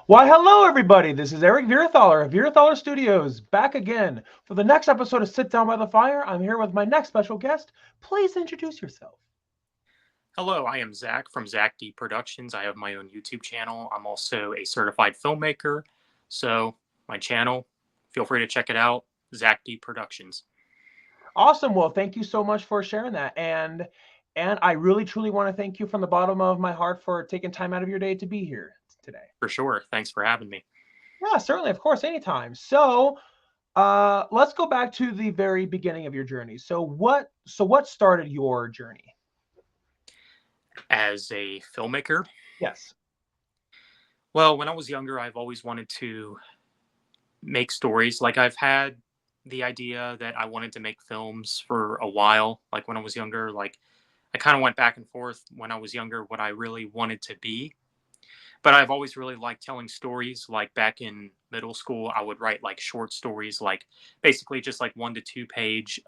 Why, hello, everybody. This is Eric Virathaler of Virathaler Studios, back again for the next episode of Sit Down by the Fire. I'm here with my next special guest. Please introduce yourself. Hello, I am Zach from Zach D Productions. I have my own YouTube channel. I'm also a certified filmmaker. So, my channel, feel free to check it out, Zach D Productions. Awesome. Well, thank you so much for sharing that. And I really truly want to thank you from the bottom of my heart for taking time out of your day to be here today. For sure. Thanks for having me. Yeah, certainly, of course, anytime. Let's go back to the very beginning of your journey. So what started your journey? As a filmmaker, Yes. well, when I was younger, I've always wanted to make stories. Like, I've had the idea that I wanted to make films for a while. Like, when I was younger, like, I kind of went back and forth when I was younger what I really wanted to be. But I've always really liked telling stories. Like back in middle school, I would write like short stories, like basically just like 1 to 2 page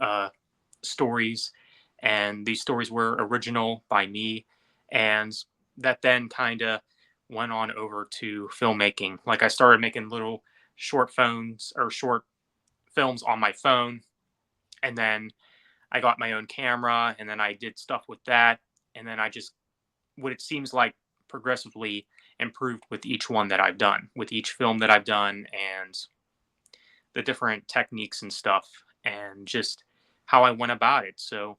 stories. And these stories were original by me. And that then kind of went on over to filmmaking. Like I started making little short phones or short films on my phone. And then I got my own camera and then I did stuff with that. And then I just, what it seems like, progressively improved with each one that I've done, with each film that I've done, and the different techniques and stuff, and just how I went about it. So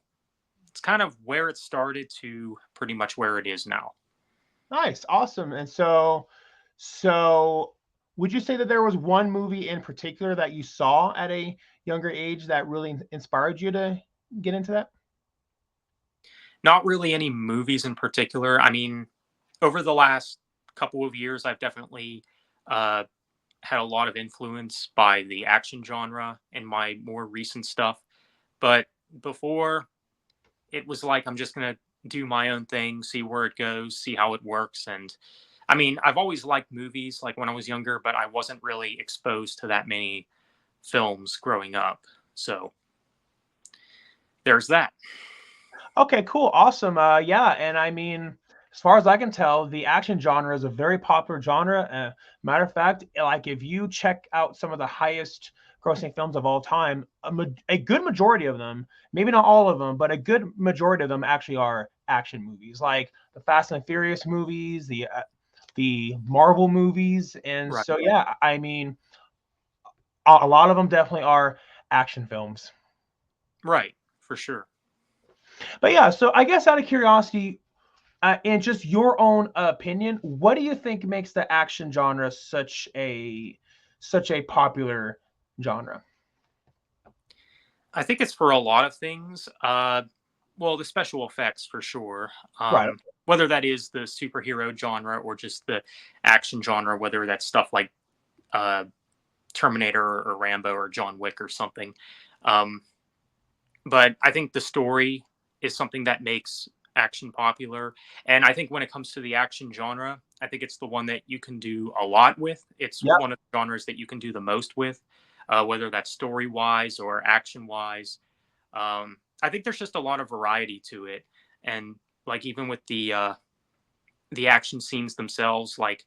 it's kind of where it started to pretty much where it is now. Nice, awesome. And so would you say that there was one movie in particular that you saw at a younger age that really inspired you to get into that? Not really any movies in particular. I mean, over the last couple of years, I've definitely uh, had a lot of influence by the action genre in my more recent stuff. But before, it was like I'm just gonna do my own thing, see where it goes, see how it works. And I mean, I've always liked movies, like when I was younger, but I wasn't really exposed to that many films growing up. So there's that. Okay, cool, awesome. Yeah, and I mean, as far as I can tell, the action genre is a very popular genre. Matter of fact, like if you check out some of the highest grossing films of all time, a good majority of them, maybe not all of them, but a good majority of them actually are action movies, like the Fast and Furious movies, the Marvel movies, and Right. so yeah, I mean, a lot of them definitely are action films. Right. For sure. But yeah, so I guess out of curiosity, and just your own opinion, what do you think makes the action genre such a popular genre? I think it's for a lot of things. Well, the special effects for sure. Right. Whether that is the superhero genre or just the action genre, whether that's stuff like uh, Terminator or Rambo or John Wick or something. Um, but I think the story is something that makes action popular. And I think when it comes to the action genre, I think it's the one that you can do a lot with. It's Yep. one of the genres that you can do the most with, whether that's story wise or action wise. I think there's just a lot of variety to it. And like even with the action scenes themselves, like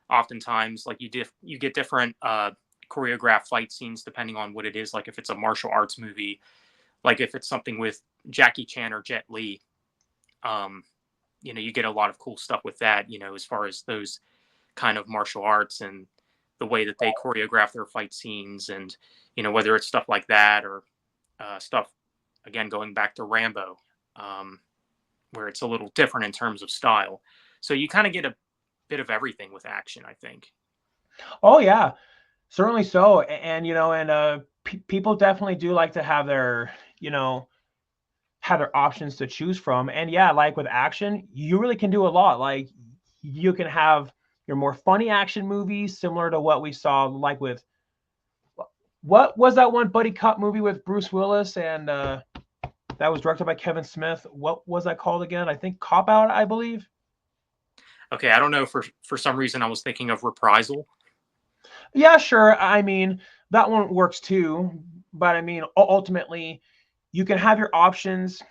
oftentimes like you get different choreographed fight scenes depending on what it is. Like if it's a martial arts movie, like if it's something with Jackie Chan or Jet Li, um, you get a lot of cool stuff with that. As far as those kind of martial arts and the way that they choreograph their fight scenes, and whether it's stuff like that or stuff again going back to Rambo, um, where it's a little different in terms of style. So you kind of get a bit of everything with action, I think. Oh yeah, certainly so. And people definitely do like to you know, have their options to choose from. And yeah, like with action, you really can do a lot. Like you can have your more funny action movies similar to what we saw like with what was that one buddy cop movie with Bruce Willis and that was directed by Kevin Smith. What was that called again? I think Cop Out, I believe. Okay, I don't know, for some reason I was thinking of Reprisal. Yeah, sure. I mean, that one works too, but I mean, ultimately, you can have your options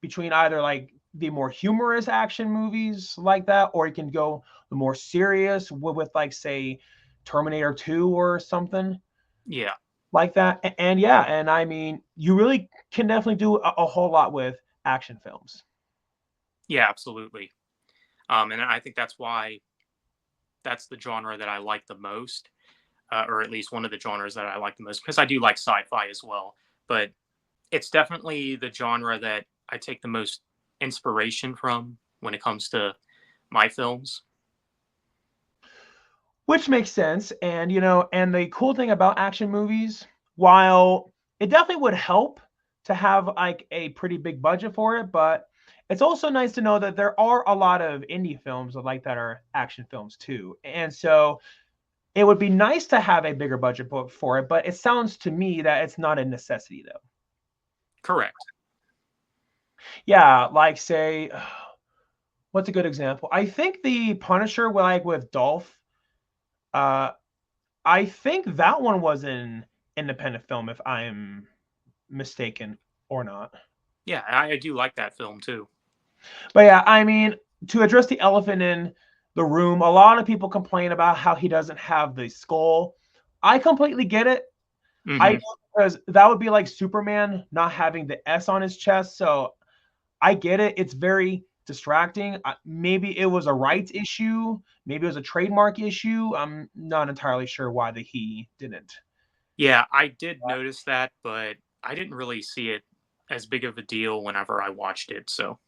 between either like the more humorous action movies like that, or you can go the more serious with like say Terminator 2 or something Yeah. like that. And yeah, and I mean, you really can definitely do a whole lot with action films. Yeah, absolutely. And I think that's why that's the genre that I like the most, or at least one of the genres that I like the most, because I do like sci-fi as well. But it's definitely the genre that I take the most inspiration from when it comes to my films. Which makes sense. And and the cool thing about action movies, while it definitely would help to have like a pretty big budget for it, but it's also nice to know that there are a lot of indie films like that are action films too. And so it would be nice to have a bigger budget for it, but it sounds to me that it's not a necessity though. Correct. Yeah, like say what's a good example? I think the Punisher like with Dolph, uh I think that one was an independent film, if I'm mistaken or not. Yeah, I do like that film too. But yeah, I mean, to address the elephant in the room, a lot of people complain about how he doesn't have the skull. I completely get it. I Hmm. because that would be like Superman not having the S on his chest. So I get it. It's very distracting. Maybe it was a rights issue. Maybe it was a trademark issue. I'm not entirely sure why he didn't. Yeah, I did notice that, but I didn't really see it as big of a deal whenever I watched it. So,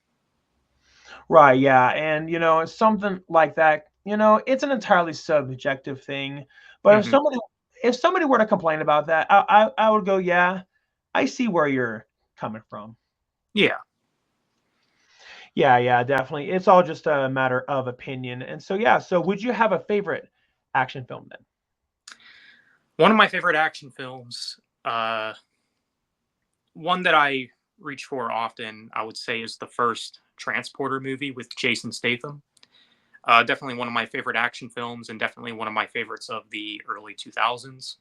Right, yeah. And something like that, it's an entirely subjective thing. But hmm, if somebody were to complain about that, I would go, yeah, I see where you're coming from. yeah. Yeah, yeah, definitely. It's all just a matter of opinion. And so yeah, so would you have a favorite action film then? One of my favorite action films, one that I reach for often, I would say, is the first Transporter movie with Jason Statham. Definitely one of my favorite action films, and definitely one of my favorites of the early 2000s.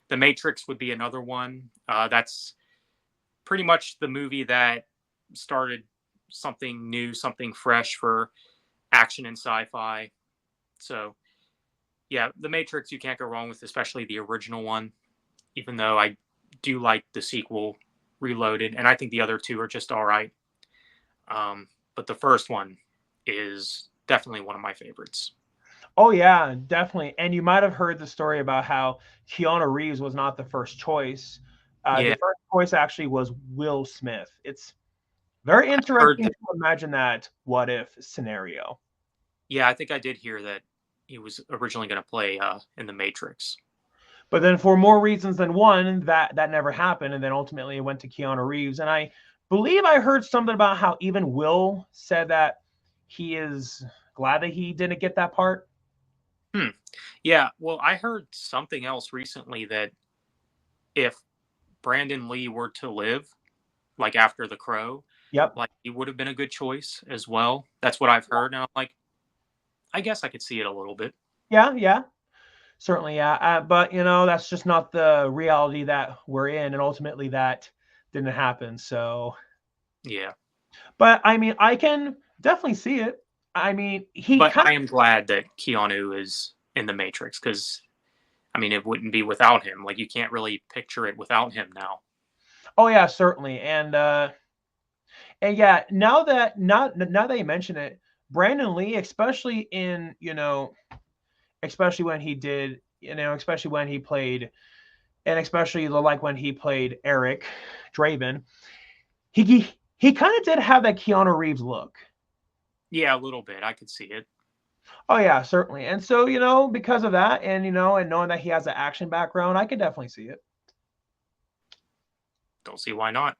The Matrix would be another one. That's pretty much the movie that started something new, something fresh for action and sci-fi. So yeah, The Matrix you can't go wrong with, especially the original one. Even though I do like the sequel, Reloaded, and I think the other two are just all right. But the first one is definitely one of my favorites. Oh yeah, definitely. And you might have heard the story about how Keanu Reeves was not the first choice. The Yeah, first choice actually was Will Smith. It's very I heard interesting that. to imagine that what if scenario. Yeah, I think I did hear that he was originally going to play in the Matrix. But then for more reasons than one, that never happened, and then ultimately it went to Keanu Reeves. And I believe I heard something about how even Will said that he is glad that he didn't get that part. Hmm. Yeah, well, I heard something else recently that if Brandon Lee were to live, like after The Crow, Yep. like he would have been a good choice as well. That's what I've heard. And I'm like, I guess I could see it a little bit. Yeah, yeah. Certainly, yeah. But that's just not the reality that we're in, and ultimately that didn't happen. So, Yeah. but I mean, I can definitely see it. I mean, he But kind I am glad that Keanu is in the Matrix because I mean it wouldn't be without him. Like you can't really picture it without him now. oh yeah, certainly. And yeah, now that you mention it, Brandon Lee, especially in, especially when he did, especially when he played, and especially like when he played Eric Draven, he kind of did have that Keanu Reeves look. Yeah, a little bit. I could see it. Oh yeah, certainly. And so, because of that and and knowing that he has an action background, I can definitely see it. Don't see why not.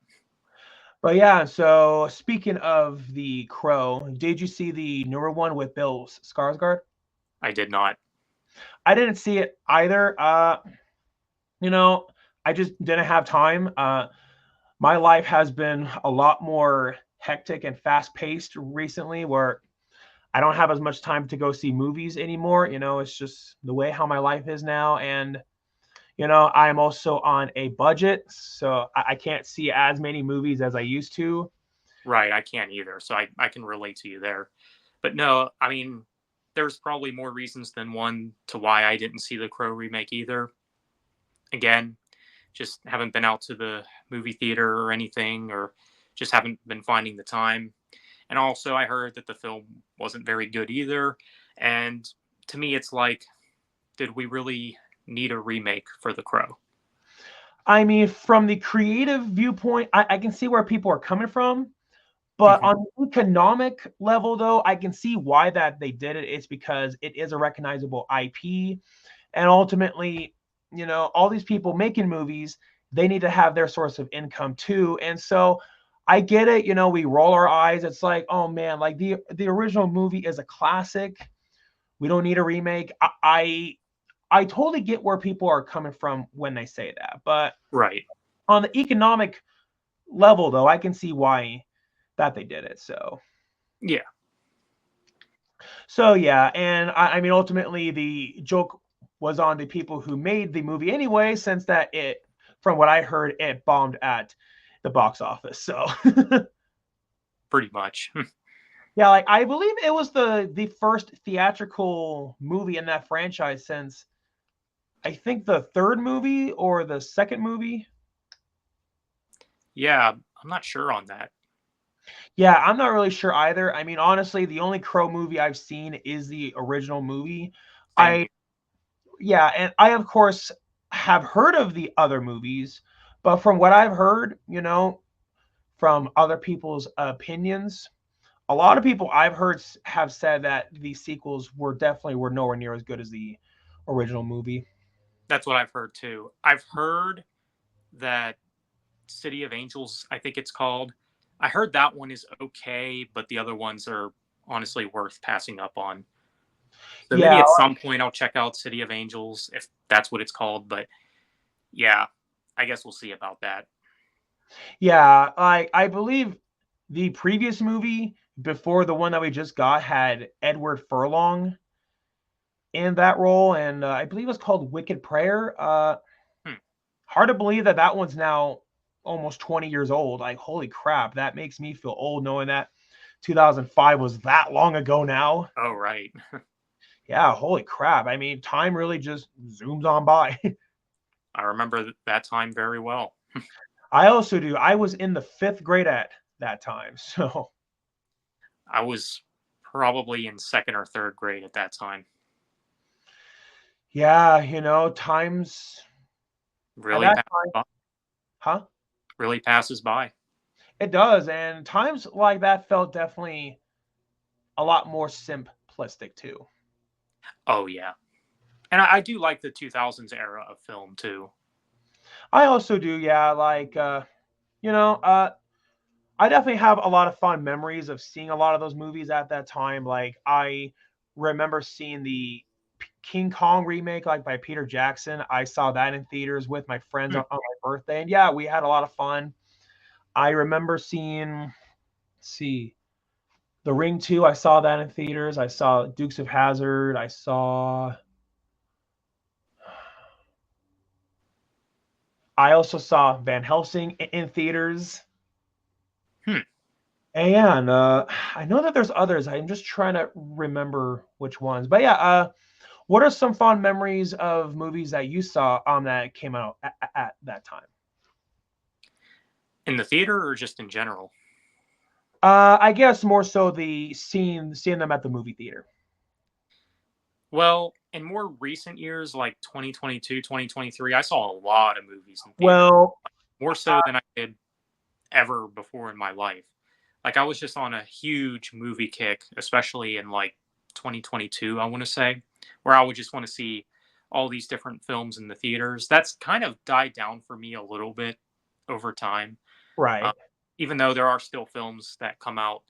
But yeah, so speaking of the Crow, did you see the newer one with Bill Skarsgård? I did not. I didn't see it either. You know, I just didn't have time. My life has been a lot more hectic and fast paced recently where I don't have as much time to go see movies anymore. It's just the way how my life is now. And I'm also on a budget, so I can't see as many movies as I used to. Right, I can't either, so I can relate to you there. But no, I mean, there's probably more reasons than one to why I didn't see the Crow remake either. Again, just haven't been out to the movie theater or anything, or just haven't been finding the time. And also, I heard that the film wasn't very good either. And to me, it's like, did we really need a remake for The Crow? I mean, from the creative viewpoint, I can see where people are coming from. But Mhm. on the economic level, though, I can see why that they did it. It's because it is a recognizable IP, and ultimately, all these people making movies, they need to have their source of income too. And so, I get it. We roll our eyes. It's like, oh man, like the original movie is a classic. We don't need a remake. I totally get where people are coming from when they say that, but Right. on the economic level, though, I can see why that they did it. Yeah. So yeah, and I mean, ultimately, the joke was on the people who made the movie anyway, since that from what I heard, it bombed at the box office. So Pretty much. yeah, like I believe it was the first theatrical movie in that franchise since I think the third movie or the second movie. Yeah, I'm not sure on that. Yeah, I'm not really sure either. I mean, honestly, the only Crow movie I've seen is the original movie. Same I here. Yeah, and I of course have heard of the other movies, but from what I've heard, from other people's opinions, a lot of people I've heard have said that the sequels were nowhere near as good as the original movie. That's what I've heard too. I've heard that City of Angels, I think it's called. I heard that one is okay, but the other ones are honestly worth passing up on. So maybe Yeah, at some point I'll check out City of Angels if that's what it's called. But yeah, I guess we'll see about that. yeah, I believe the previous movie before the one that we just got had Edward Furlong in that role, and I believe it was called Wicked Prayer. Hmm. Hard to believe that that one's now almost 20 years old. Like, holy crap, that makes me feel old knowing that 2005 was that long ago now. Oh, right. Yeah, holy crap. I mean, time really just zooms on by. I remember that time very well. I also do. I was in the fifth grade at that time. So, I was probably in second or third grade at that time. yeah, times at Really that passes time, by. huh? Really passes by. It does. And times like that felt definitely a lot more simplistic too. Oh yeah, and I do like the 2000s era of film too. I also do, yeah. Like, you know, uh, I definitely have a lot of fond memories of seeing a lot of those movies at that time. Like I remember seeing the King Kong remake, like by Peter Jackson. I saw that in theaters with my friends Hmm. on my birthday, and yeah, we had a lot of fun. I remember seeing, let's see, The Ring 2. I saw that in theaters. I saw Dukes of Hazzard. I also saw Van Helsing in theaters. Hmm. And I know that there's others. I'm just trying to remember which ones. But yeah, what are some fond memories of movies that you saw that came out at that time? In the theater or just in general? I guess more so the seeing them at the movie theater. Well, in more recent years, like 2022, 2023, I saw a lot of movies in theater, Well, more so than I did ever before in my life. Like I was just on a huge movie kick, especially in like 2022, I want to say, where I would just want to see all these different films in the theaters. That's kind of died down for me a little bit over time. Uh, right, even though there are still films that come out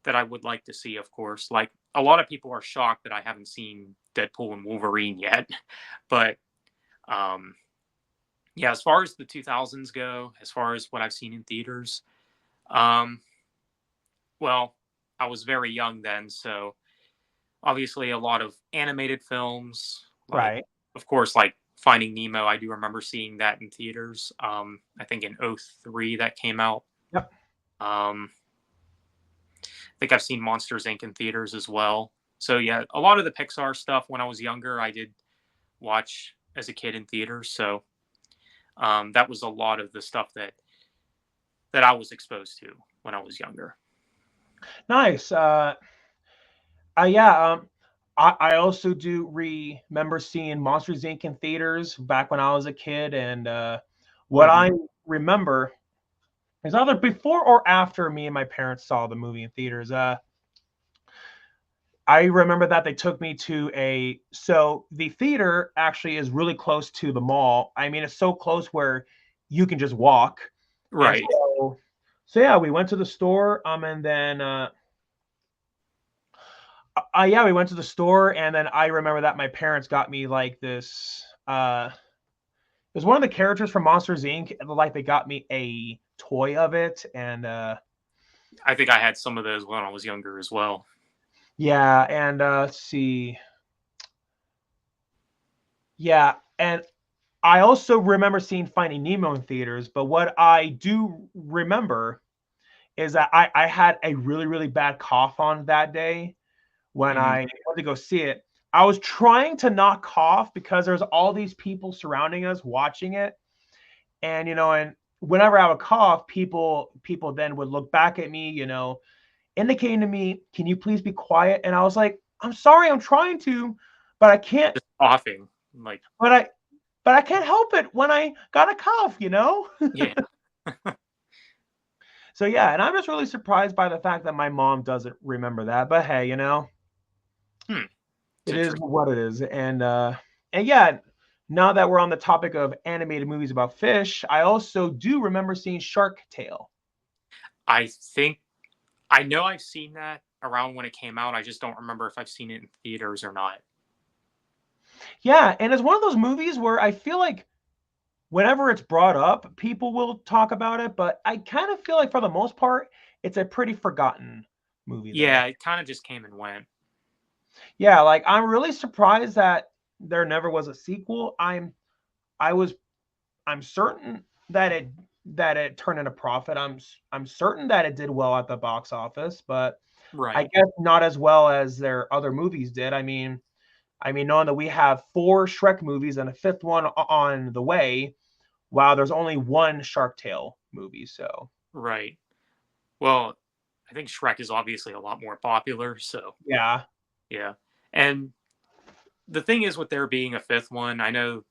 that I would like to see, of course. Like a lot of people are shocked that I haven't seen Deadpool and Wolverine yet, but um, yeah, as far as the 2000s go, as far as what I've seen in theaters, um, well, I was very young then, so obviously a lot of animated films, like right. of course, like Finding Nemo. I do remember seeing that in theaters. I think in '03 that came out. Yep. Um, think I've seen Monsters Inc. in theaters as well. So yeah, a lot of the Pixar stuff when I was younger, I did watch as a kid in theaters. So that was a lot of the stuff that I was exposed to when I was younger. Nice. Yeah. I also do remember seeing Monsters Inc. in theaters back when I was a kid, and what Hmm. I remember is either before or after me and my parents saw the movie in theaters. I remember that they took me to so the theater actually is really close to the mall. I mean, it's so close where you can just walk. And Right. so yeah, we went to the store, and then yeah, we went to the store, and then I remember that my parents got me like this. It was one of the characters from Monsters Inc. Like they got me a toy of it, and I think I had some of those when I was younger as well. yeah, and let's see, yeah, and I also remember seeing Finding Nemo in theaters. But what I do remember is that I had a really really bad cough on that day when Hmm. I went to go see it. I was trying to not cough because there's all these people surrounding us watching it, and and whenever I would cough, people then would look back at me, indicating to me, "Can you please be quiet?" And I was like, "I'm sorry, I'm trying to, but I can't, Just coughing, like but I can't help it when I got a cough." yeah. So yeah, and I'm just really surprised by the fact that my mom doesn't remember that. But hey, Hmm. It's it is interesting. what it is. And yeah, now that we're on the topic of animated movies about fish, I also do remember seeing Shark Tale. I think I know I've seen that around when it came out. I just don't remember if I've seen it in theaters or not. Yeah, and it's one of those movies where I feel like whenever it's brought up, people will talk about it, but I kind of feel like for the most part, it's a pretty forgotten movie though. Yeah, it kind of just came and went. Yeah, like I'm really surprised that there never was a sequel. I was I'm certain that it turned in a profit. I'm certain that it did well at the box office, but I Right. guess not as well as their other movies did. I mean, knowing that we have four Shrek movies and a fifth one on the way, wow, there's only one Shark Tale movie. So Right. Well, I think Shrek is obviously a lot more popular, so yeah, yeah. And the thing is with there being a fifth one, I know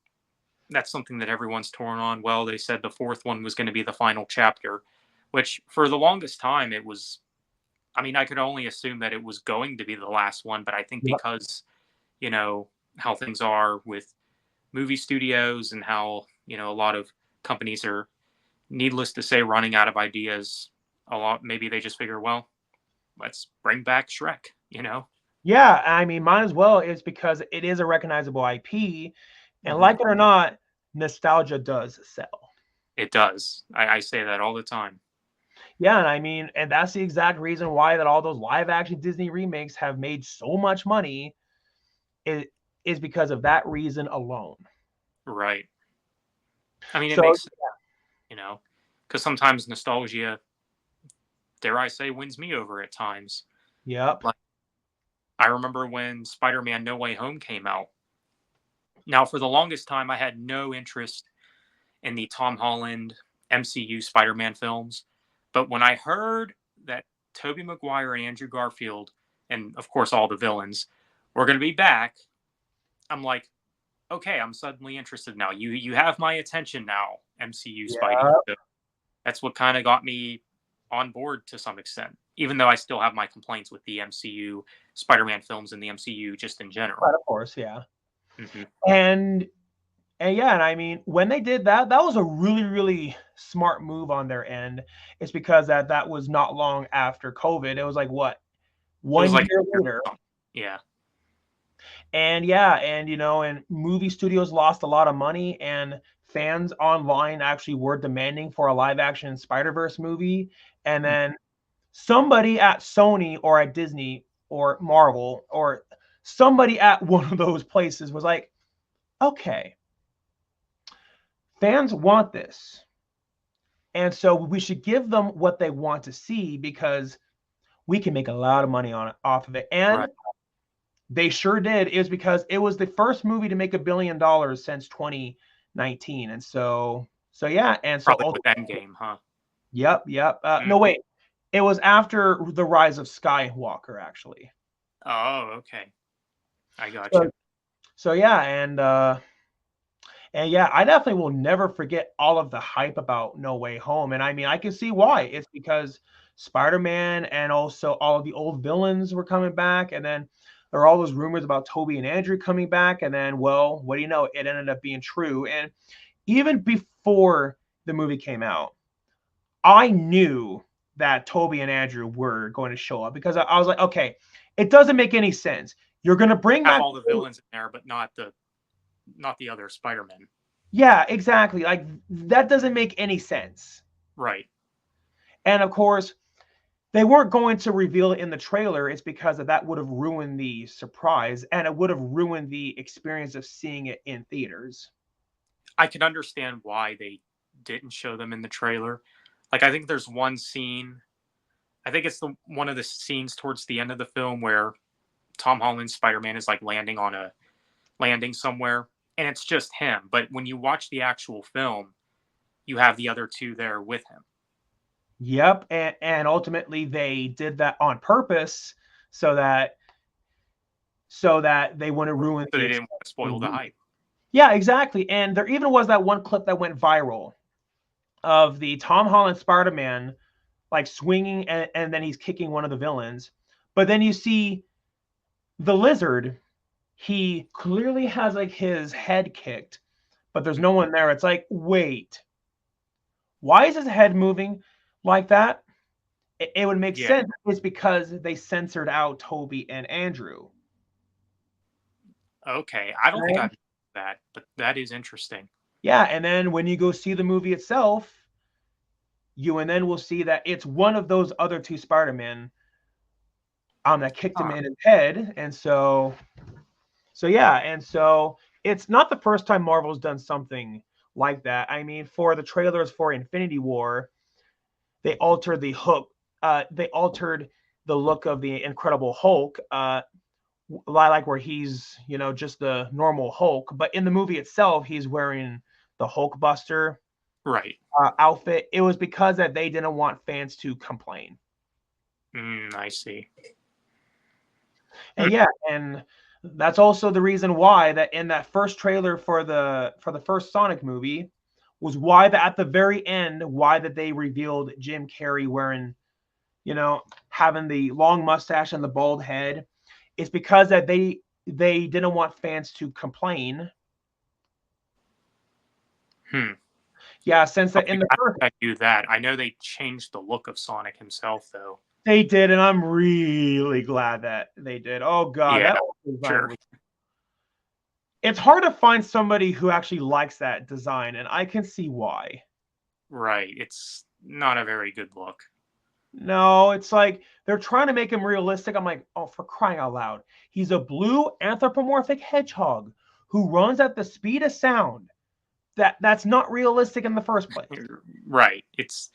that's something that everyone's torn on. Well, they said the fourth one was going to be the final chapter, which for the longest time it was. I mean, I could only assume that it was going to be the last one, but I think yep, because, you know, how things are with movie studios and how, a lot of companies are, needless to say, running out of ideas a lot. Maybe they just figure, well, let's bring back Shrek. yeah. I mean, might as well is because it is a recognizable IP, and Hmm. like it or not, nostalgia does sell. It does. I say that all the time. Yeah, and I mean, and that's the exact reason why that all those live action Disney remakes have made so much money. It is because of that reason alone. Right. I mean, it So makes sense, you know, because sometimes nostalgia, dare I say, wins me over at times. yep. Like, I remember when Spider Man No Way Home came out. Now, for the longest time, I had no interest in the Tom Holland MCU Spider Man films. But when I heard that Tobey Maguire and Andrew Garfield, and of course all the villains, were going to be back, I'm like, okay, I'm suddenly interested now. You have my attention now, MCU Spidey. Yeah. So that's what kind of got me on board to some extent, even though I still have my complaints with the MCU Spider Man films and the MCU just in Right, general. of course, yeah. Hmm. And and yeah, and I mean, when they did that, that was a really, really smart move on their end. It's because that was not long after COVID. It was like what, It was one like, year later. yeah, And yeah, and and movie studios lost a lot of money, and fans online actually were demanding for a live action Spider-Verse movie. And then somebody at Sony or at Disney or Marvel or somebody at one of those places was like, okay, fans want this. And so we should give them what they want to see because we can make a lot of money on it off of it. And Right. they sure did. It was because it was the first movie to make $1 billion since 2019. And so yeah, and so Probably ultimately, with Endgame, huh? yep. Mm. No, wait. It was after the rise of Skywalker, actually. Oh, okay. I got So, you. so yeah, and yeah, I definitely will never forget all of the hype about No Way Home. And I mean, I can see why. Yeah. It's because Spider-Man and also all of the old villains were coming back. And then there were all those rumors about Toby and Andrew coming back. And then, well, what do you know? It ended up being true. And even before the movie came out, I knew that Toby and Andrew were going to show up because I was like, okay, it doesn't make any sense. You're going to bring Have back all the villains in there, but not the other Spider-Man. yeah, exactly. Like that doesn't make any sense. Right. And of course, they weren't going to reveal it in the trailer. It's because that would have ruined the surprise and it would have ruined the experience of seeing it in theaters. I can understand why they didn't show them in the trailer. Like I think there's one scene. I think it's the one of the scenes towards the end of the film where Tom Holland's Spider-Man is like landing somewhere, and it's just him. But when you watch the actual film, you have the other two there with him. Yep, and ultimately they did that on purpose so that they wouldn't ruin So the they experience. didn't want to spoil the hype. Yeah, exactly. And there even was that one clip that went viral of the Tom Holland Spider-Man like swinging and then he's kicking one of the villains. But then you see the lizard, he clearly has like his head kicked, but there's no one there. It's like, wait, why is his head moving like that? It would make Yeah. sense. It's because they censored out Toby and Andrew. Okay. I don't think Right? I've that, but that is interesting. Yeah, and then when you go see the movie itself, you and then will see that it's one of those other two Spider-Men that kicked him Huh. in his head, and so yeah, and so it's not the first time Marvel's done something like that. I mean, for the trailers for Infinity War, they altered the hook. They altered the look of the Incredible Hulk, like where he's just the normal Hulk, but in the movie itself, he's wearing the Hulkbuster Right. outfit. It was because that they didn't want fans to complain. I see. And yeah, and that's also the reason why that in that first trailer for the first Sonic movie was why that at the very end, why that they revealed Jim Carrey wearing, having the long mustache and the bald head. It's because that they didn't want fans to complain. Hmm. Yeah, since that in Okay, the I first think I knew that. I know they changed the look of Sonic himself, though. they did, and I'm really glad that they did. Oh god, Yeah, that design sure. was it's hard to find somebody who actually likes that design, and I can see why. Right. It's not a very good look. No, it's like they're trying to make him realistic. I'm like, oh, for crying out loud. He's a blue anthropomorphic hedgehog who runs at the speed of sound. That's not realistic in the first place. Right. It's,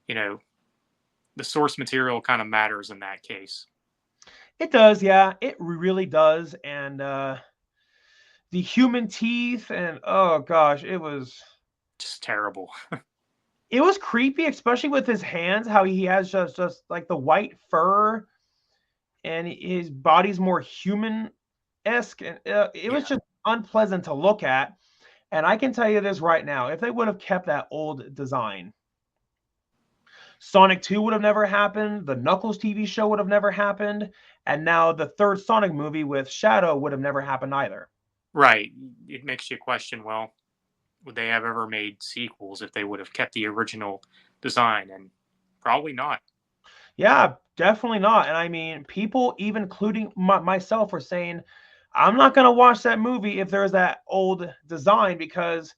you know, the source material kind of matters in that case. It does, yeah. It really does. And the human teeth and oh gosh, Just terrible. it was creepy, especially with his hands, how he has just like the white fur and his body's more human-esque and it was Yeah. just unpleasant to look at. And I can tell you this right now, if they would have kept that old design, Sonic 2 would have never happened, the Knuckles TV show would have never happened, and now the third Sonic movie with Shadow would have never happened either. Right. It makes you question, well, would they have ever made sequels if they would have kept the original design? And probably not. Yeah, definitely not. And I mean, people, even including myself, were saying, I'm not going to watch that movie if there's that old design because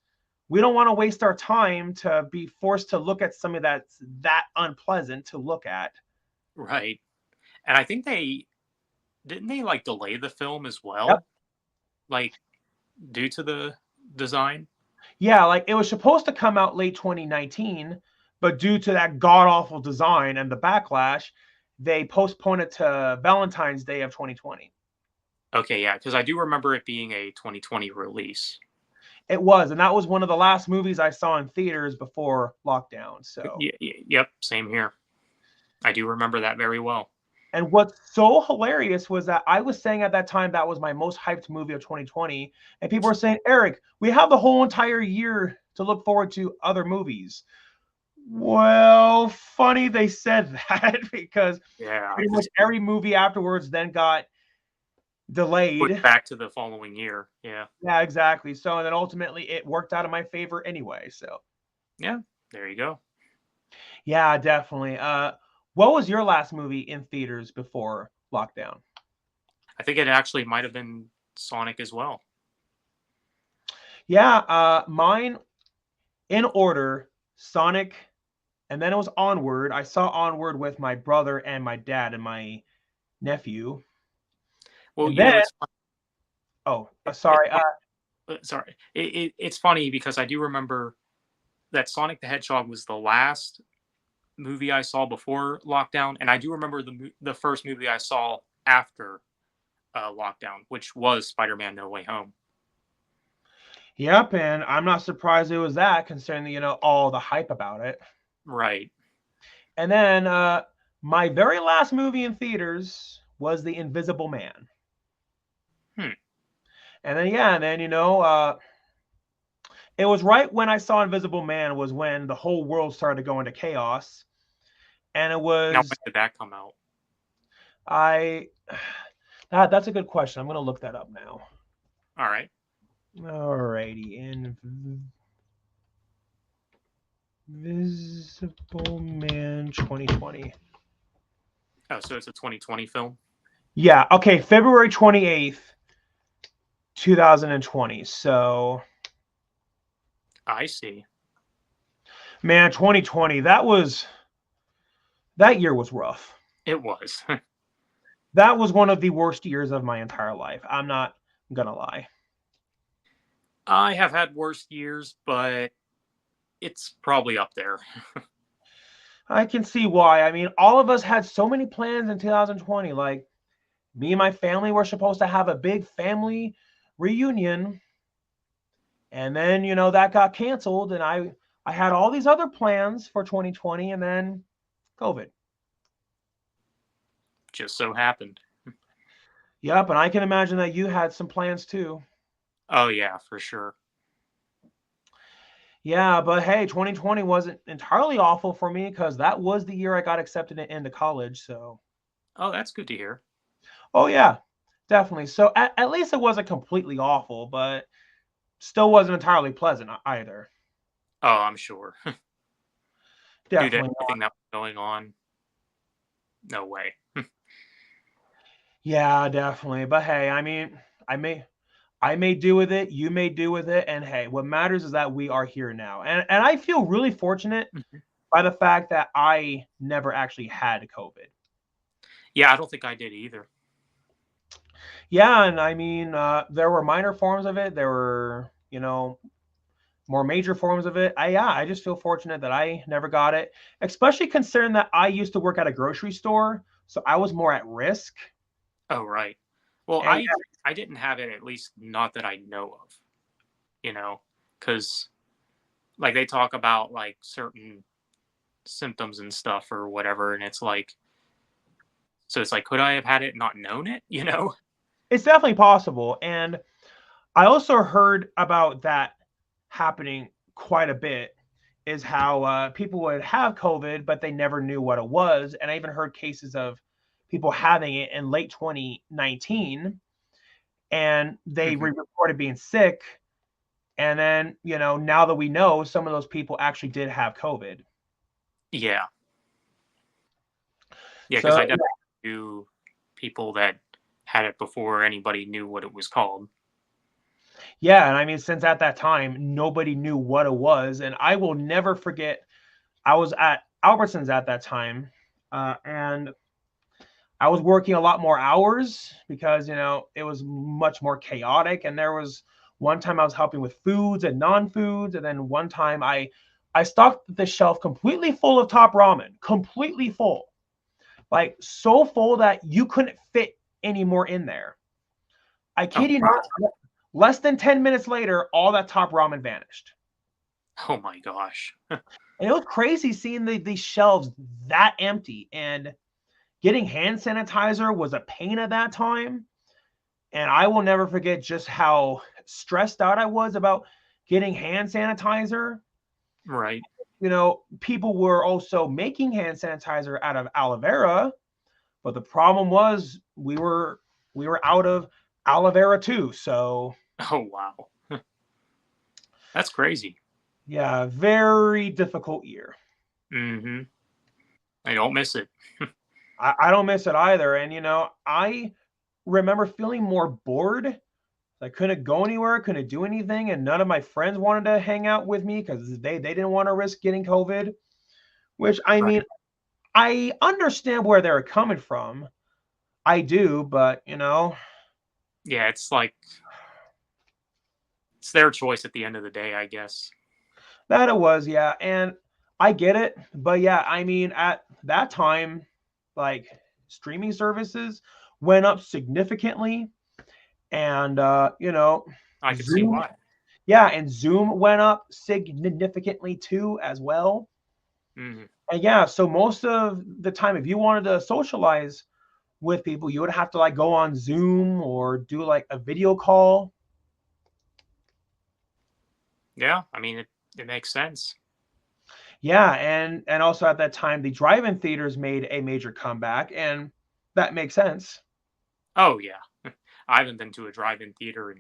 we don't want to waste our time to be forced to look at something that's that unpleasant to look at. Right. And I think they didn't they like delay the film as Yep. well, like due to the design. Yeah, like it was supposed to come out late 2019, but due to that god awful design and the backlash, they postponed it to Valentine's Day of 2020. Okay, yeah, because I do remember it being a 2020 release. It was, and that was one of the last movies I saw in theaters before lockdown. So, Yep, same here. I do remember that very well. and what's so hilarious was that I was saying at that time that was my most hyped movie of 2020, and people were saying, Eric, we have the whole entire year to look forward to other movies. Well, funny they said that because Yeah, pretty much every movie afterwards then got put delayed. back to the following year. Yeah, Yeah, exactly. So, and then ultimately it worked out in my favor anyway. So, yeah, there you go. yeah, definitely. What was your last movie in theaters before lockdown? I think it actually might have been Sonic as well. Yeah, mine in order, Sonic, and then it was Onward. I saw Onward with my brother and my dad and my nephew. Well, And then, it's oh, it's sorry. sorry. It's funny because I do remember that Sonic the Hedgehog was the last movie I saw before lockdown, and I do remember the first movie I saw after lockdown, which was Spider-Man: No Way Home. Yep, and I'm not surprised it was that, considering all the hype about it. Right. And then my very last movie in theaters was The Invisible Man. Hmm. And then yeah, and then it was right when I saw Invisible Man was when the whole world started to go into chaos. And it Now, was when did that come out? I that's a good question. I'm gonna look that up now. All right. Alrighty, Invisible Man 2020. Oh, so it's a 2020 film. Yeah, okay, February 28th, 2020. So I see. man, 2020, that year was rough. It was. That was one of the worst years of my entire life. I'm not gonna lie. I have had worse years, but it's probably up there. I can see why. I mean, all of us had so many plans in 2020. Like me and my family were supposed to have a big family reunion, and then that got canceled, and I had all these other plans for 2020, and then COVID. Just so happened. Yep, and I can imagine that you had some plans too. Oh yeah, for sure. Yeah, but hey, 2020 wasn't entirely awful for me because that was the year I got accepted into college. So, Oh, that's good to hear. oh yeah, definitely. So at least it wasn't completely awful, but still wasn't entirely pleasant either. Oh, I'm sure. Due to Definitely not. everything that was going on, no way. Yeah, definitely. But hey, I mean, I may do with it, you may do with it, and hey, what matters is that we are here now. And I feel really fortunate Mhm. by the fact that I never actually had COVID. Yeah, I don't think I did either. Yeah, and I mean, there were minor forms of it. There were, more major forms of it. I just feel fortunate that I never got it, especially considering that I used to work at a grocery store, so I was more at risk. Oh, right. Well, And I didn't have it, at least not that I know of. You know, because like they talk about like certain symptoms and stuff or whatever, and it's like, so it's like, could I have had it, and not known it? You know? it's definitely possible. And I also heard about that happening quite a bit is how people would have COVID, but they never knew what it was. And I even heard cases of people having it in late 2019 and they Mhm. reported being sick. And then, now that we know, some of those people actually did have COVID. Yeah, yeah, because So, I definitely knew people that had it before anybody knew what it was called. yeah. And I mean, since at that time, nobody knew what it was. And I will never forget, I was at Albertsons at that time. And I was working a lot more hours because, it was much more chaotic. And there was one time I was helping with foods and non-foods. And then one time I stocked the shelf completely full of top ramen, completely full. like so full that you couldn't fit any more in there. I Oh kid you wow. not, less than 10 minutes later, all that top ramen vanished. Oh my gosh. And it was crazy seeing these shelves that empty. And getting hand sanitizer was a pain at that time. And I will never forget just how stressed out I was about getting hand sanitizer. Right. People were also making hand sanitizer out of aloe vera, but the problem was we were out of aloe vera too. So Oh wow. That's crazy. yeah, very difficult year. Mm-hmm. I don't miss it. I don't miss it either. And I remember feeling more bored. I couldn't go anywhere, couldn't do anything, and none of my friends wanted to hang out with me because they didn't want to risk getting COVID. Which I Right. mean, I understand where they're coming from. I do, but Yeah, it's like it's their choice at the end of the day, I guess. that it was, yeah. And I get it, but yeah, I mean, at that time, like streaming services went up significantly, and I could see Zoom, why. yeah, and Zoom went up significantly too as well. Hmm. And yeah, so most of the time, if you wanted to socialize with people, you would have to like go on Zoom or do like a video call. Yeah, I mean it makes sense. Yeah, and also at that time, the drive-in theaters made a major comeback, and that makes sense. Oh yeah. I haven't been to a drive-in theater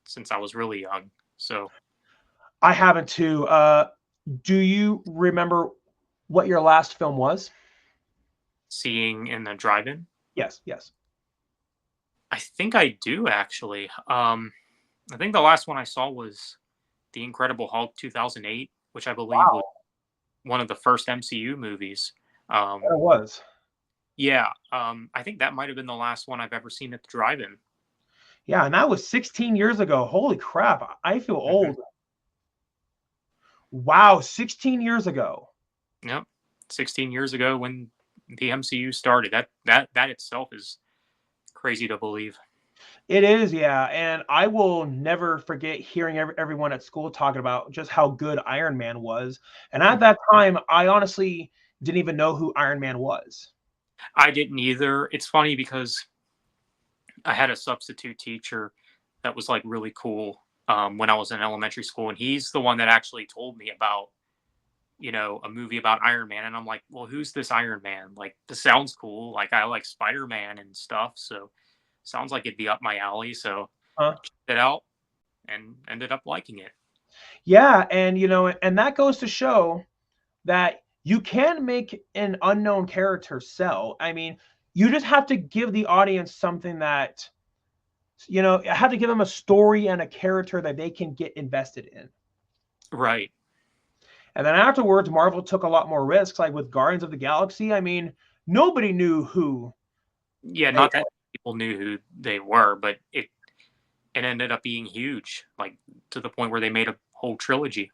since I was really young. So I haven't too. Do you remember what your last film was? seeing in the drive-in, Yes, yes. I think I do actually. I think the last one I saw was The Incredible Hulk 2008, which I believe was Wow, one of the first MCU movies. Um, that was. yeah, I think that might have been the last one I've ever seen at the drive-in. Yeah, and that was 16 years ago. Holy crap, I feel Hmm. old. Wow, 16 years ago. Yep, 16 years ago when the MCU started. That itself is crazy to believe. It is, yeah. And I will never forget hearing everyone at school talking about just how good Iron Man was. And at Mhm. that time, I honestly didn't even know who Iron Man was. I didn't either. It's funny because I had a substitute teacher that was like really cool when I was in elementary school, and he's the one that actually told me about a movie about Iron Man, and I'm like, well, who's this Iron Man? Like, this sounds cool. Like, I like Spider Man and stuff, so sounds like it'd be up my alley. So Huh? checked it out and ended up liking it. Yeah, and and that goes to show that you can make an unknown character sell. I mean, you just have to give the audience something that have to give them a story and a character that they can get invested in. Right? And then afterwards, Marvel took a lot more risks, like with Guardians of the Galaxy. I mean, nobody knew who Yeah, they. not that people knew who they were, but it ended up being huge, like to the point where they made a whole trilogy.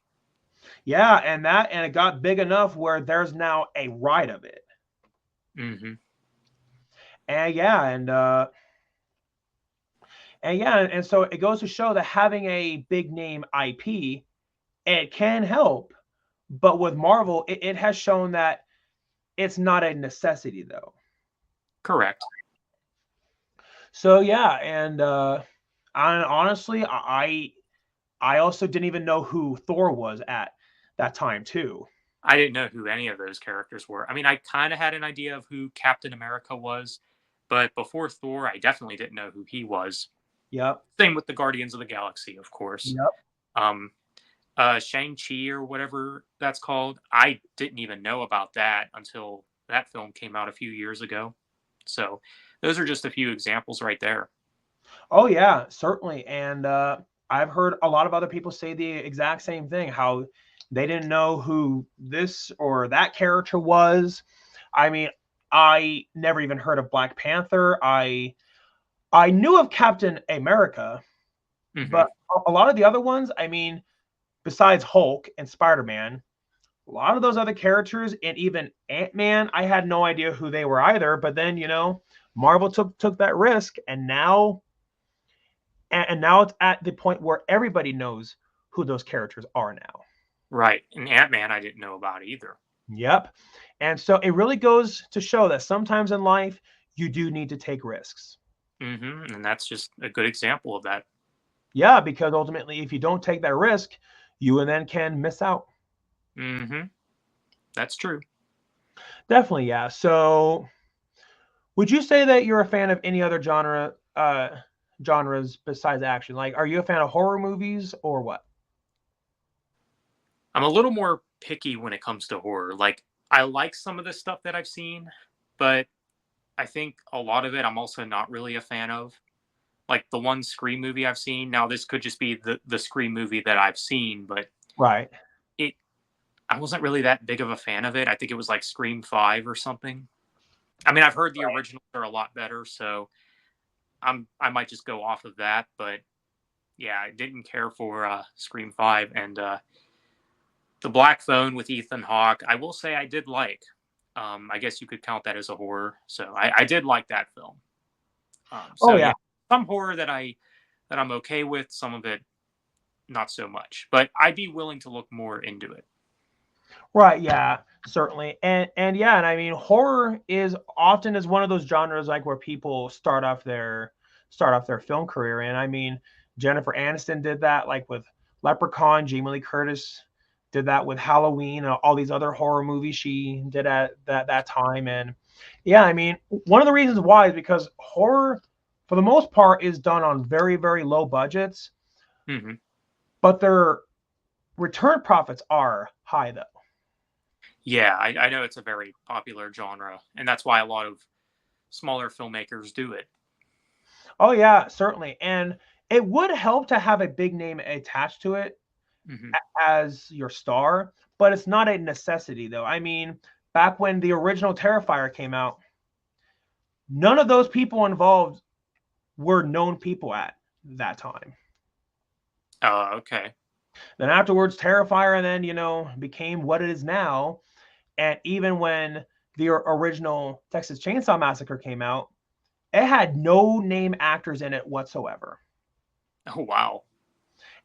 Yeah, and it got big enough where there's now a ride of it. Hmm. And yeah, and so it goes to show that having a big name IP, it can help, but with Marvel, it has shown that it's not a necessity though. Correct. So yeah, and honestly, I also didn't even know who Thor was at that time too. I didn't know who any of those characters were. I mean, I kind of had an idea of who Captain America was, but before Thor, I definitely didn't know who he was. Yep. Same with the Guardians of the Galaxy, of course. Yep. Um, Shang-Chi or whatever that's called, I didn't even know about that until that film came out a few years ago. So those are just a few examples right there. Oh yeah, certainly. And I've heard a lot of other people say the exact same thing, how they didn't know who this or that character was. I mean, I never even heard of Black Panther. I knew of Captain America, Hmm. but a lot of the other ones, I mean, besides Hulk and Spider-Man, a lot of those other characters, and even Ant-Man, I had no idea who they were either. But then, Marvel took that risk, and now it's at the point where everybody knows who those characters are now. Right. And Ant-Man I didn't know about either. Yep. And so it really goes to show that sometimes in life you do need to take risks. And that's just a good example of that. Yeah, because ultimately, if you don't take that risk, you and then can miss out. That's true. Definitely, yeah. So, would you say that you're a fan of any other genres besides action? Like, are you a fan of horror movies or what? I'm a little more picky when it comes to horror. Like, I like some of the stuff that I've seen, but I think a lot of it I'm also not really a fan of. Like the one Scream movie I've seen. Now this could just be the Scream movie that I've seen, but Right. it I wasn't really that big of a fan of it. I think it was like Scream 5 or something. I mean, I've heard the Right. originals are a lot better, so I might just go off of that, but yeah, I didn't care for Scream 5 and The Black Phone with Ethan Hawke. I will say I did like. I guess you could count that as a horror. So I did like that film. Oh So yeah. yeah, some horror that I'm okay with, some of it not so much. But I'd be willing to look more into it. Right, yeah, certainly. And yeah, and I mean horror is often is one of those genres like where people start off their film career. And I mean Jennifer Aniston did that like with Leprechaun, Jamie Lee Curtis did that with Halloween and all these other horror movies she did at that time. And yeah, I mean one of the reasons why is because horror for the most part is done on very, very low budgets, hmm but their return profits are high though. Yeah, I know it's a very popular genre, and that's why a lot of smaller filmmakers do it. Oh yeah, certainly. And it would help to have a big name attached to it hmm as your star, but it's not a necessity though. I mean, back when the original Terrifier came out, none of those people involved were known people at that time. Oh, okay. Then afterwards, Terrifier then, became what it is now. And even when the original Texas Chainsaw Massacre came out, it had no name actors in it whatsoever. Oh, wow.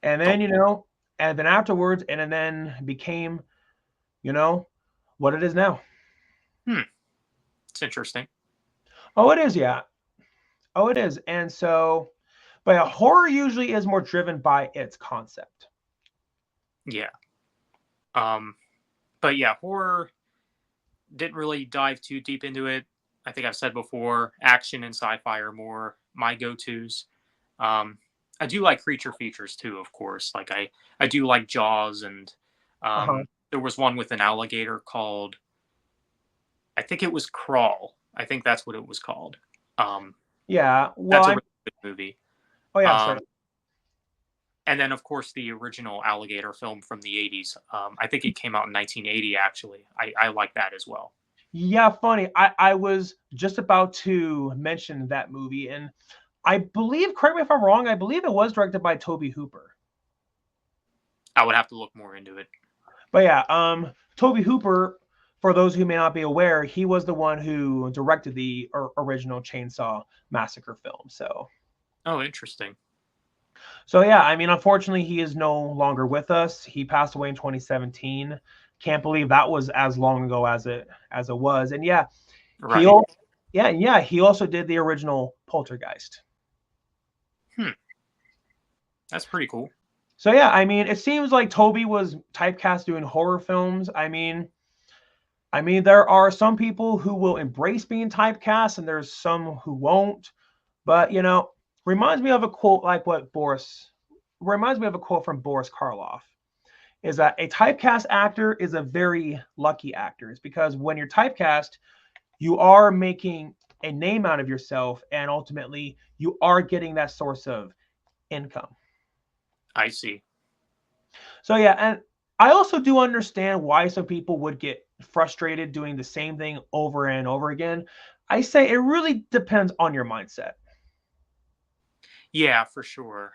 And Don't. then, and then afterwards, and then became, you know, what it is now. Hmm. It's interesting. Oh, it is, yeah. Oh, it is. And so, but yeah, horror usually is more driven by its concept. Yeah. Um. But yeah, horror didn't really dive too deep into it. I think I've said before, action and sci-fi are more my go-tos. Um, I do like creature features too, of course. Like I do like Jaws, and Uh-huh. there was one with an alligator called, I think it was Crawl. I think that's what it was called. Um, Yeah. Well, that's a I'm. really good movie. Oh yeah, Um, certainly. and then of course the original alligator film from the 80s. I think it came out in 1980. Actually, I like that as well. Yeah, funny. I was just about to mention that movie, and I believe, correct me if I'm wrong, I believe it was directed by Toby Hooper. I would have to look more into it. But yeah, Toby Hooper, for those who may not be aware, he was the one who directed the original Chainsaw Massacre film. Oh, interesting. So yeah, I mean, unfortunately, he is no longer with us. He passed away in 2017. Can't believe that was as long ago as it was. And yeah, he Right. also, yeah, he also did the original Poltergeist. Hmm. That's pretty cool. So yeah, I mean, it seems like Toby was typecast doing horror films. I mean, there are some people who will embrace being typecast, and there's some who won't. But reminds me of a quote like what Boris reminds me of a quote from Boris Karloff is that a typecast actor is a very lucky actor. It's because when you're typecast, you are making a name out of yourself, and ultimately you are getting that source of income. I see. So yeah, and I also do understand why some people would get frustrated doing the same thing over and over again. I say it really depends on your mindset. Yeah, for sure.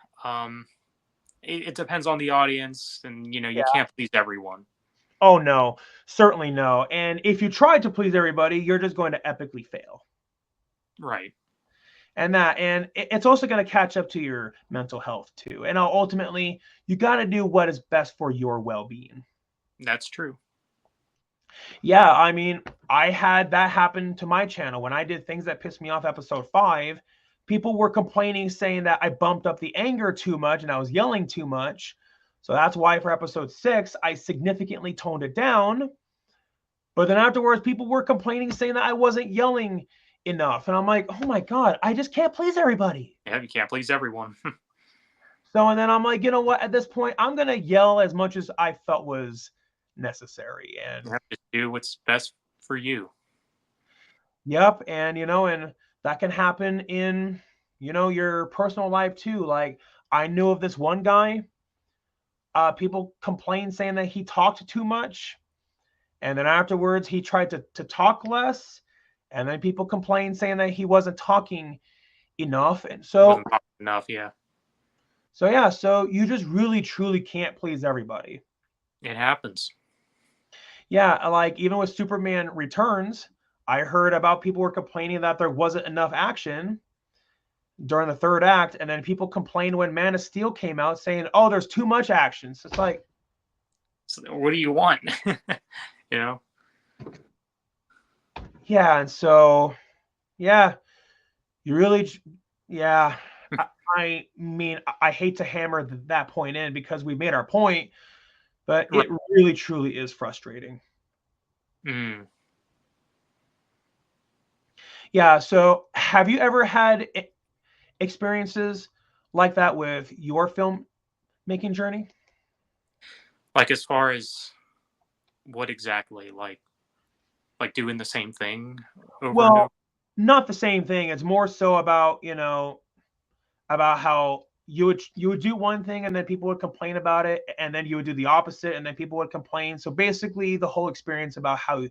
It depends on the audience, and you Yeah. can't please everyone. Oh no, certainly no. And if you try to please everybody, you're just going to epically fail. Right. And it's also going to catch up to your mental health too. And ultimately, you got to do what is best for your well-being. That's true. Yeah, I mean, I had that happen to my channel when I did things that pissed me off episode 5. People were complaining saying that I bumped up the anger too much and I was yelling too much. So that's why for episode 6 I significantly toned it down. But then afterwards people were complaining saying that I wasn't yelling enough. And I'm like, "Oh my god, I just can't please everybody." Yeah, you can't please everyone. So and then I'm like, "You know what? At this point, I'm going to yell as much as I felt was necessary." You And have to do what's best for you. yep, and and that can happen in your personal life too. Like I knew of this one guy. People complained saying that he talked too much, and then afterwards he tried to talk less, and then people complained saying that he wasn't talking enough. And Wasn't talking enough. Yeah, so you just really truly can't please everybody. it happens. Yeah, like even with Superman Returns, I heard about people were complaining that there wasn't enough action during the third act, and then people complained when Man of Steel came out saying, "Oh, there's too much action." So it's like, So what do you want? you know. yeah, and so yeah, you really, yeah. I mean, I hate to hammer that point in because we made our point, but Right. it really truly is frustrating. Mm. Yeah. So, have you ever had experiences like that with your film making journey? Like as far as what exactly? Like doing the same thing over and Well, over. not the same thing. It's more so about about how you would do one thing and then people would complain about it, and then you would do the opposite and then people would complain. So basically the whole experience about how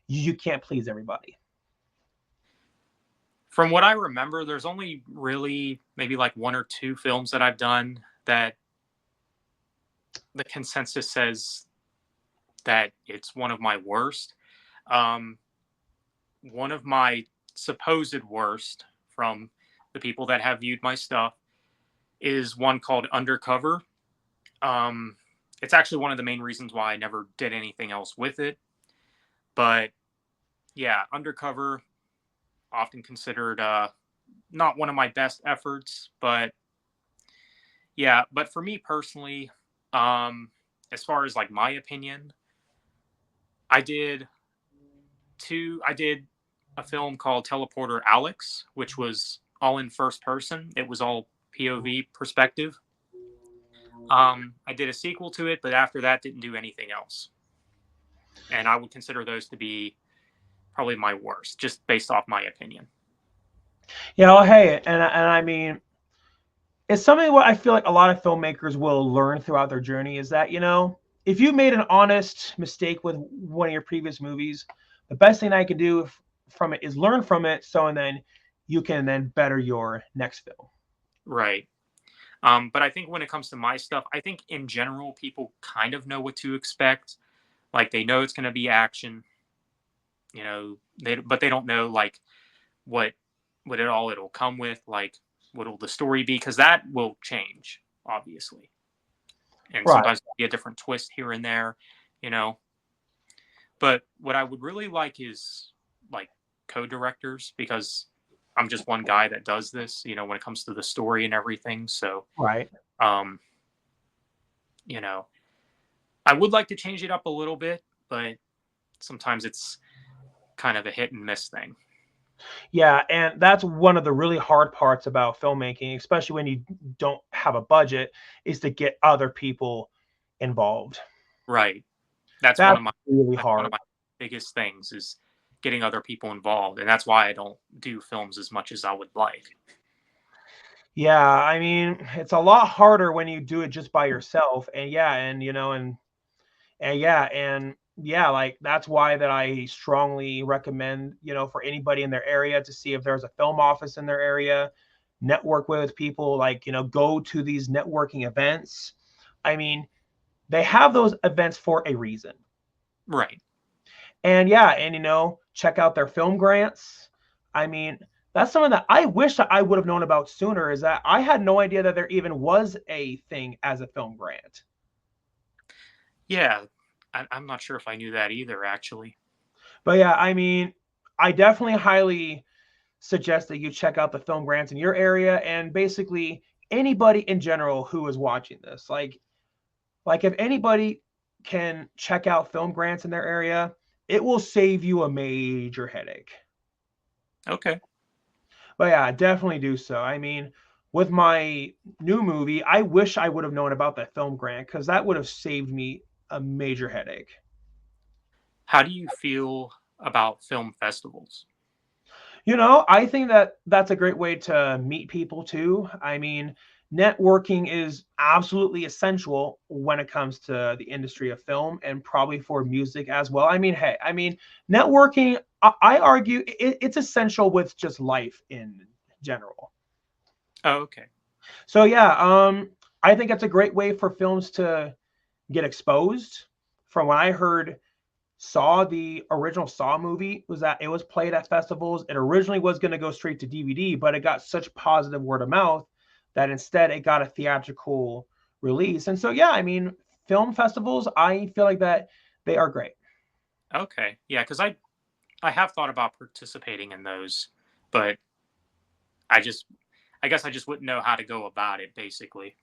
you can't please everybody. From what I remember, there's only really maybe like one or two films that I've done that the consensus says that it's one of my worst. Um, one of my supposed worst from the people that have viewed my stuff is one called Undercover. Um, it's actually one of the main reasons why I never did anything else with it. But yeah, Undercover, often considered not one of my best efforts, but yeah. But for me personally, um, as far as like my opinion, I did I did a film called Teleporter Alex, which was all in first person. It was all POV perspective. I did a sequel to it, but after that, didn't do anything else. And I would consider those to be probably my worst, just based off my opinion. Yeah, well, hey, and I mean, it's something what I feel like a lot of filmmakers will learn throughout their journey is that if you made an honest mistake with one of your previous movies, the best thing I can do from it is learn from it, so and then you can then better your next film. Right. But I think when it comes to my stuff, I think in general, people kind of know what to expect. Like they know it's going to be action, but they don't know like what it'll come with, like what will the story be, because that will change obviously, and Right. sometimes be a different twist here and there, you know. But what I would really like is like co-directors, because I'm just one guy that does this, when it comes to the story and everything. So, Right. um, you know, I would like to change it up a little bit, but sometimes it's kind of a hit and miss thing. Yeah, and that's one of the really hard parts about filmmaking, especially when you don't have a budget, is to get other people involved. Right. That's That's really one of hard. my biggest things is getting other people involved, and that's why I don't do films as much as I would like. Yeah, I mean, it's a lot harder when you do it just by yourself. And yeah, and like that's why that I strongly recommend, for anybody in their area to see if there's a film office in their area, network with people, like, go to these networking events. I mean, they have those events for a reason. Right. And yeah, and check out their film grants. I mean, that's something that I wish that I would have known about sooner, is that I had no idea that there even was a thing as a film grant. Yeah. I'm not sure if I knew that either, actually. But yeah, I mean, I definitely highly suggest that you check out the film grants in your area, and basically anybody in general who is watching this. Like if anybody can check out film grants in their area, it will save you a major headache. Okay. But yeah, definitely do so. I mean, with my new movie, I wish I would have known about the film grant, because that would have saved me a major headache. How do you feel about film festivals? I think that that's a great way to meet people too. I mean, networking is absolutely essential when it comes to the industry of film, and probably for music as well. I mean, hey, I mean, networking, I argue it's essential with just life in general. Oh, okay. So yeah, I think it's a great way for films to get exposed. From what I heard, Saw, the original Saw movie, was that it was played at festivals. It originally was going to go straight to DVD, but it got such positive word of mouth that instead it got a theatrical release. And so yeah, I mean, film festivals, I feel like that they are great. Okay. Yeah, because I have thought about participating in those, but I just I guess I just wouldn't know how to go about it, basically.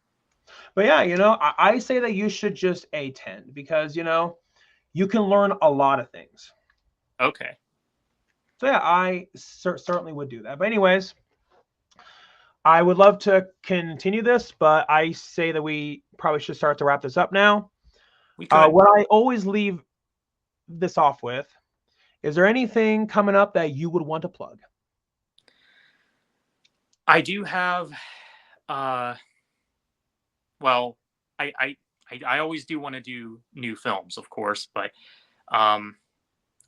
But yeah, I say that you should just attend, because you can learn a lot of things. Okay. So yeah, I certainly would do that. But anyways, I would love to continue this, but I say that we probably should start to wrap this up now. We could. What I always leave this off with, is there anything coming up that you would want to plug? I do have uh well, I always do want to do new films, of course, but um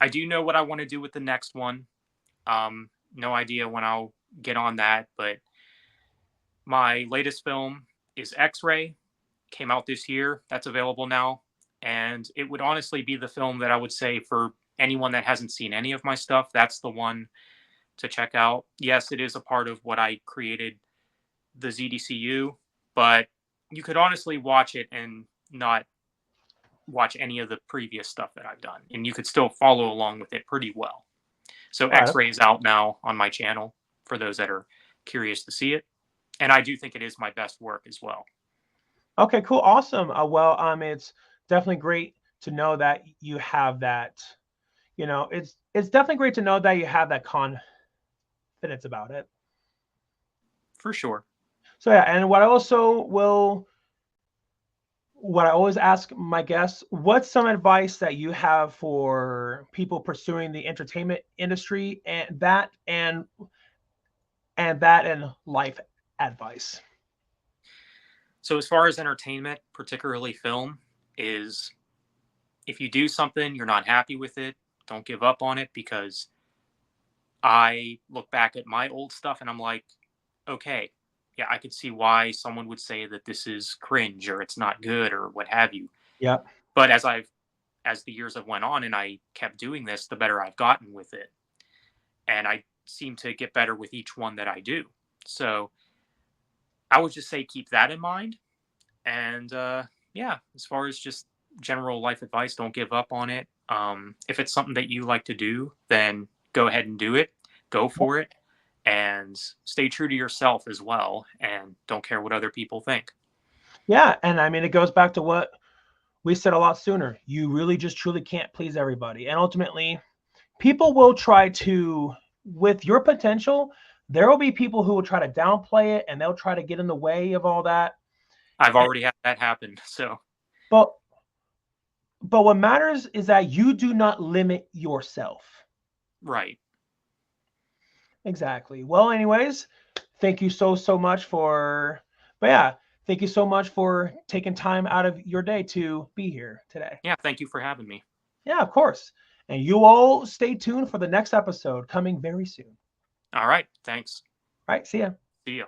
I do know what I want to do with the next one. No idea when I'll get on that, but my latest film is X-Ray, came out this year. That's available now, and it would honestly be the film that I would say for anyone that hasn't seen any of my stuff, that's the one to check out. Yes, it is a part of what I created, the ZDCU, but you could honestly watch it and not watch any of the previous stuff that I've done, and you could still follow along with it pretty well. So All right. X-Ray is out now on my channel for those that are curious to see it, and I do think it is my best work as well. Okay, cool. Awesome. Well, it's definitely great to know that you have that, it's definitely great to know that you have that confidence about it. For sure. So yeah, and what I always ask my guests, what's some advice that you have for people pursuing the entertainment industry, and life advice? So as far as entertainment, particularly film, is if you do something you're not happy with it, don't give up on it, because I look back at my old stuff and I'm like, okay, yeah, I could see why someone would say that this is cringe or it's not good or what have you. Yeah. But as the years have went on and I kept doing this, the better I've gotten with it. And I seem to get better with each one that I do. So I would just say keep that in mind. And yeah, as far as just general life advice, don't give up on it. If it's something that you like to do, then go ahead and do it. Go for it, and stay true to yourself as well. And don't care what other people think. Yeah, and I mean, it goes back to what we said a lot sooner. You really just truly can't please everybody. And ultimately, people will try to, with your potential, there will be people who will try to downplay it, and they'll try to get in the way of all that. I've already had that happen. So, But what matters is that you do not limit yourself. right. Exactly. Well, anyways, thank you so much but yeah, thank you so much for taking time out of your day to be here today. Yeah. Thank you for having me. Yeah, of course. And you all stay tuned for the next episode coming very soon. All right. Thanks. All right, see ya. See ya.